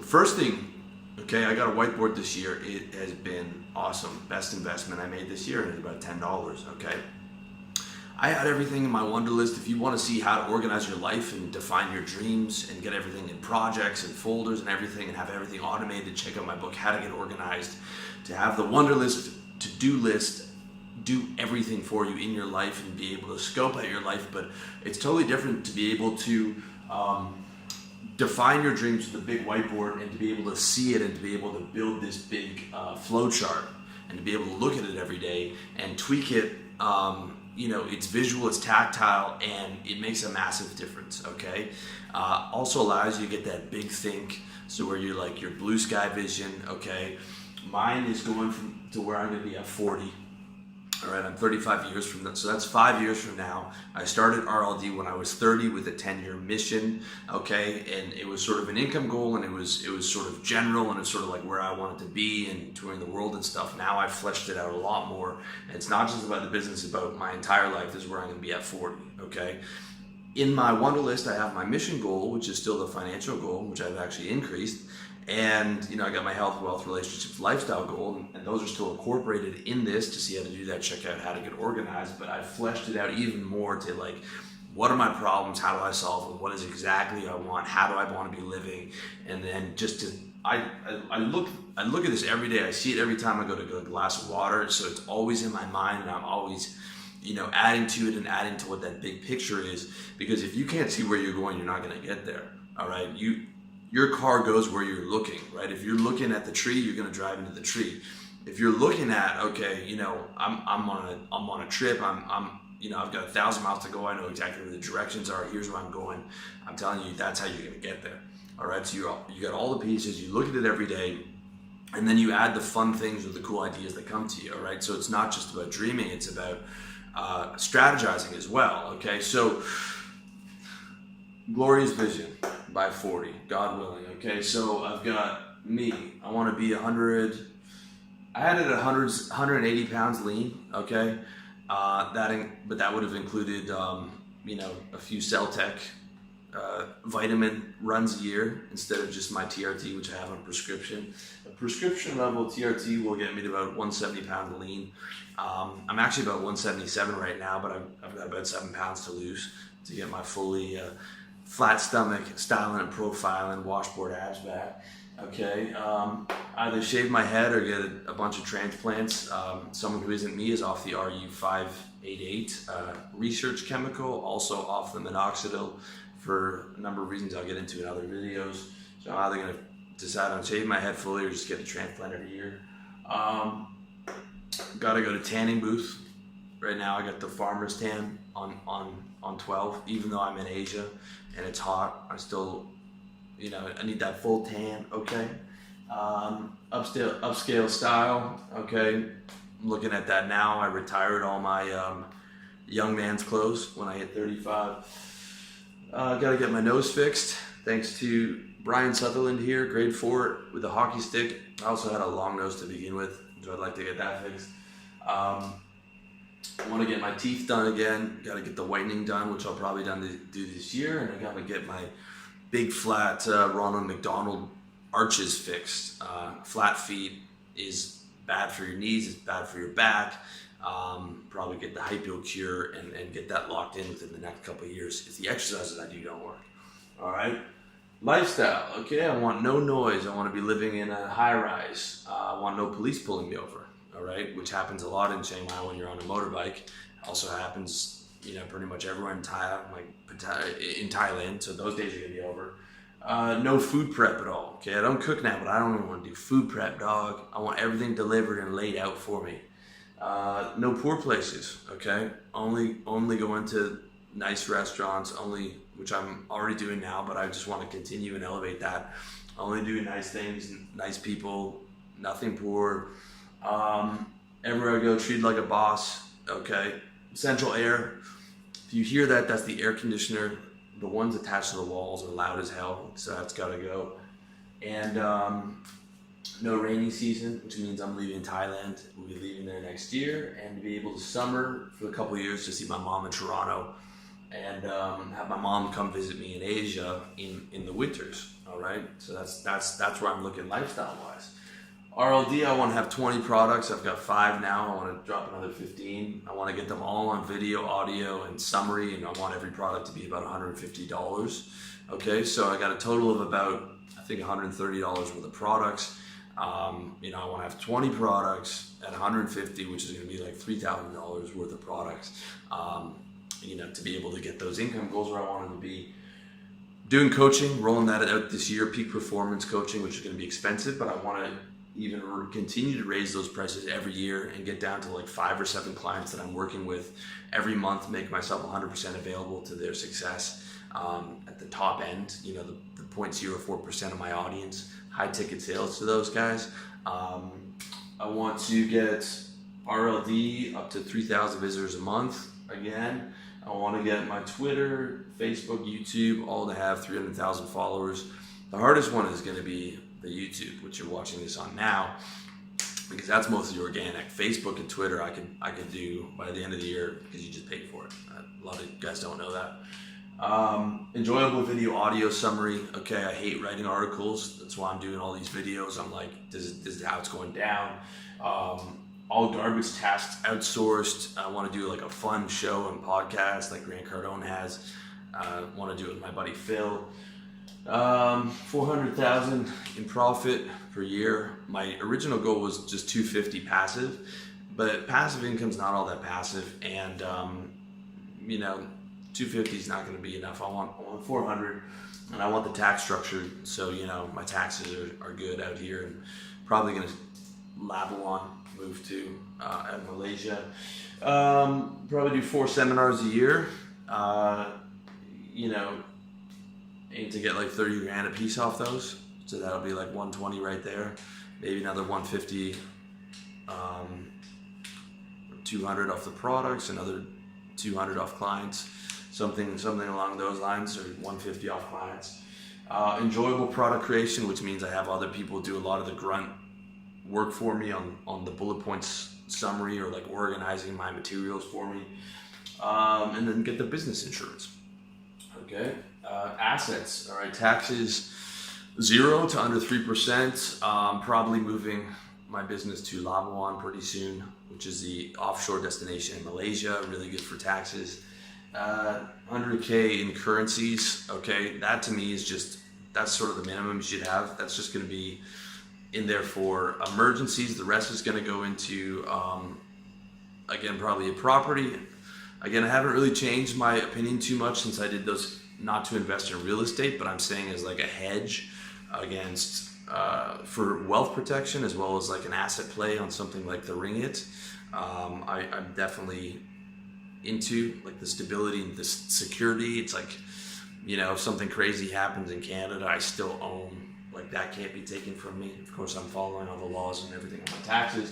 first thing, okay, I got a whiteboard this year. It has been awesome. Best investment I made this year, and it's about $10, okay? I had everything in my wonder list. If you want to see how to organize your life and define your dreams and get everything in projects and folders and everything and have everything automated, check out my book, How to Get Organized. To have the wonder list, to-do list, do everything for you in your life and be able to scope out your life. But it's totally different to be able to define your dreams with a big whiteboard and to be able to see it and to be able to build this big flow chart and to be able to look at it every day and tweak it. You know, it's visual, it's tactile, and it makes a massive difference, okay? Also allows you to get that big think, so where you're like your blue sky vision, okay? Mine is going to where I'm gonna be at 40. All right, I'm 35 years from that, so that's 5 years from now. I started RLD when I was 30 with a 10-year mission, okay, and it was sort of an income goal, and it was sort of general, and it's sort of like where I wanted to be and touring the world and stuff. Now I've fleshed it out a lot more, and it's not just about the business, it's about my entire life. This is where I'm going to be at 40, okay. In my wonder list, I have my mission goal, which is still the financial goal, which I've actually increased. And, you know, I got my health, wealth, relationships, lifestyle goal, and those are still incorporated in this. To see how to do that, check out How to Get Organized. But I fleshed it out even more to like, what are my problems? How do I solve them? What is exactly I want? How do I want to be living? And then just to, I look at this every day. I see it every time I go to get a glass of water. So it's always in my mind, and I'm always, you know, adding to it and adding to what that big picture is. Because if you can't see where you're going, you're not going to get there. All right, your car goes where you're looking, right? If you're looking at the tree, you're going to drive into the tree. If you're looking at, okay, you know, I'm on a trip. You know, I've got 1,000 miles to go. I know exactly where the directions are. Here's where I'm going. I'm telling you, that's how you're going to get there. All right. So you got all the pieces. You look at it every day, and then you add the fun things or the cool ideas that come to you. All right. So it's not just about dreaming. It's about strategizing as well. Okay. So glorious vision by 40, God willing. Okay, so I've got me. I want to be 100. I had it at 180 pounds lean. Okay, but that would have included, you know, a few Celtec vitamin runs a year instead of just my TRT, which I have on prescription. A prescription level TRT will get me to about 170 pounds lean. I'm actually about 177 right now, but I've got about 7 pounds to lose to get my fully flat stomach, styling and profiling, washboard abs back. Okay, either shave my head or get a bunch of transplants. Someone who isn't me is off the RU588 research chemical, also off the minoxidil for a number of reasons I'll get into in other videos. So I'm either gonna decide on shaving my head fully or just get a transplant every year. Gotta go to tanning booth. Right now I got the farmer's tan on 12, even though I'm in Asia and it's hot, I still, you know, I need that full tan, okay? Upscale style, okay? I'm looking at that now. I retired all my young man's clothes when I hit 35. Gotta get my nose fixed, thanks to Brian Sutherland here, grade 4 with a hockey stick. I also had a long nose to begin with, so I'd like to get that fixed. I want to get my teeth done again. Got to get the whitening done, which I'll probably do this year, and I got to get my big flat Ronald McDonald arches fixed. Flat feet is bad for your knees. It's bad for your back. Probably get the hypo cure and get that locked in within the next couple of years if the exercises I do don't work. All right. Lifestyle. Okay. I want no noise. I want to be living in a high rise. I want no police pulling me over. All right, which happens a lot in Chiang Mai when you're on a motorbike. Also happens, you know, pretty much everywhere in Thailand. So those days are gonna be over. No food prep at all. Okay, I don't cook now, but I don't even want to do food prep, dog. I want everything delivered and laid out for me. No poor places. Okay, only go into nice restaurants. Which I'm already doing now, but I just want to continue and elevate that. Only doing nice things, nice people, nothing poor. Everywhere I go, treated like a boss. Okay, central air. If you hear that, that's the air conditioner. The ones attached to the walls are loud as hell, so that's got to go. And no rainy season, which means I'm leaving Thailand. We'll be leaving there next year, and to be able to summer for a couple of years to see my mom in Toronto. and have my mom come visit me in Asia in the winters. All right, so that's where I'm looking lifestyle wise. RLD, I want to have 20 products. I've got 5 now. I want to drop another 15. I want to get them all on video, audio, and summary, and I want every product to be about $150. Okay, so I got a total of about, I think, $130 worth of products. You know, I want to have 20 products at $150, which is going to be like $3,000 worth of products. You know, to be able to get those income goals where I want them to be. Doing coaching, rolling that out this year, peak performance coaching, which is going to be expensive, but I want to even continue to raise those prices every year and get down to like 5 or 7 clients that I'm working with every month, make myself 100% available to their success at the top end, you know, the 0.04% of my audience, high ticket sales to those guys. I want to get RLD up to 3,000 visitors a month again. I want to get my Twitter, Facebook, YouTube, all to have 300,000 followers. The hardest one is going to be the YouTube, which you're watching this on now, because that's mostly organic. Facebook and Twitter I could do by the end of the year because you just paid for it. A lot of guys don't know that. Enjoyable video audio summary. Okay, I hate writing articles. That's why I'm doing all these videos. I'm like, this is how it's going down. All garbage tasks outsourced. I want to do like a fun show and podcast like Grant Cardone has. I want to do it with my buddy Phil. 400,000 in profit per year. My original goal was just 250 passive, but passive income's not all that passive, and you know, 250 is not going to be enough. I want 400, and I want the tax structure so you know my taxes are good out here, and probably going to Labuan, move to at Malaysia. Probably do 4 seminars a year. You know, aim to get like 30 grand a piece off those, so that'll be like 120 right there, maybe another 150, 200 off the products, another 200 off clients, something along those lines, or 150 off clients. Enjoyable product creation, which means I have other people do a lot of the grunt work for me on the bullet points summary, or like organizing my materials for me, and then get the business insurance. Okay. Assets, all right, taxes 0 to under 3%. Probably moving my business to Labuan pretty soon, which is the offshore destination in Malaysia, really good for taxes. 100K in currencies, okay, that to me is just, that's sort of the minimum you should have. That's just going to be in there for emergencies. The rest is going to go into, again, probably a property. Again, I haven't really changed my opinion too much since I did those, not to invest in real estate, but I'm saying as like a hedge against, for wealth protection, as well as like an asset play on something like the ringgit. I'm definitely into like the stability and the security. It's like, you know, if something crazy happens in Canada, I still own, like that can't be taken from me. Of course, I'm following all the laws and everything on my taxes.